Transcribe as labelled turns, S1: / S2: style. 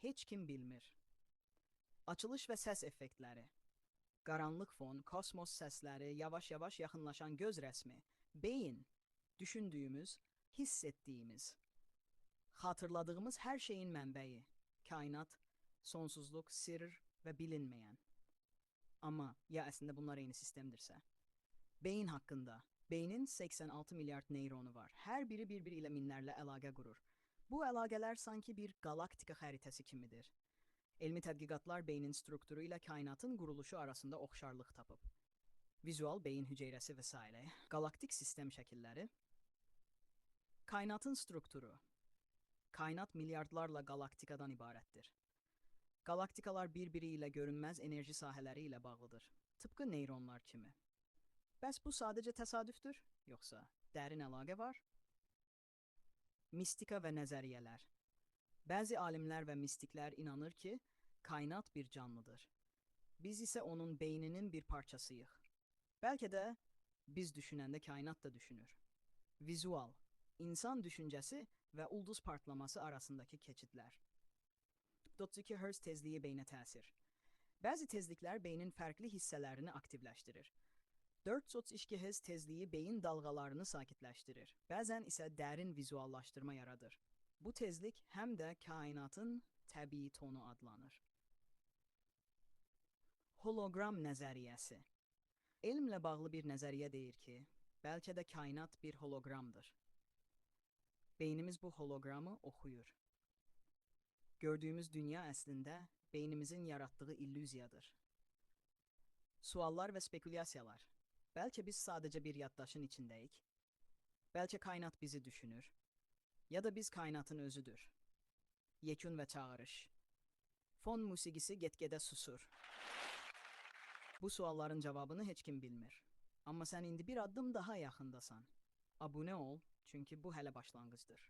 S1: heç kim bilmir. Açılış və səs effektləri. Qaranlıq fon, kosmos səsləri, yavaş-yavaş yaxınlaşan göz rəsmi, beyin, düşündüyümüz, hiss etdiyimiz, xatırladığımız hər şeyin mənbəyi, kainat, sonsuzluq, sirr və bilinməyən. Amma ya əslində bunlar eyni sistemdirsə? Beyin haqqında. Beynin 86 milyard neyronu var. Hər biri bir-biri ilə minlərlə əlaqə qurur. Bu əlaqələr sanki bir galaktika xəritəsi kimidir. Elmi tədqiqatlar beynin strukturu ilə kainatın quruluşu arasında oxşarlıq tapıb. Vizual beyin hüceyrəsi və s. Galaktik sistem şəkilləri. Kainatın strukturu. Kainat milyardlarla galaktikadan ibarətdir. Galaktikalar bir-biri ilə görünməz enerji sahələri ilə bağlıdır. Tıpkı neyronlar kimi. Bəs bu sadəcə təsadüfdür, yoxsa dərin əlaqə var? Mistika və nəzəriyyələr. Bəzi alimlər və mistiklər inanır ki, kainat bir canlıdır. Biz isə onun beyninin bir parçasıyıq. Bəlkə də biz düşünəndə kainat da düşünür. Vizual, insan düşüncəsi və ulduz partlaması arasındakı keçidlər. 42 Hz tezliyi beynə təsir. Bəzi tezliklər beynin fərqli hissələrini aktivləşdirir. 432 Hz tezliyi beyin dalğalarını sakitləşdirir. Bəzən isə dərin vizuallaşdırma yaradır. Bu tezlik həm də kainatın təbii tonu adlanır. Hologram nəzəriyyəsi. Elmlə bağlı bir nəzəriyyə deyir ki, bəlkə də kainat bir holoqramdır. Beynimiz bu holoqramı oxuyur. Gördüyümüz dünya əslində beynimizin yaratdığı illüziyadır. Suallar və spekulyasiyalar. Bəlkə biz sadəcə bir yaddaşın içindəyik. Bəlkə kainat bizi düşünür. Ya da biz kainatın özüdür. Yekun və çağırış. Fon musiqisi get-gedə susur. Bu sualların cavabını heç kim bilmir. Amma sən indi bir addım daha yaxındasan. Abunə ol, çünki bu hələ başlanğıcdır.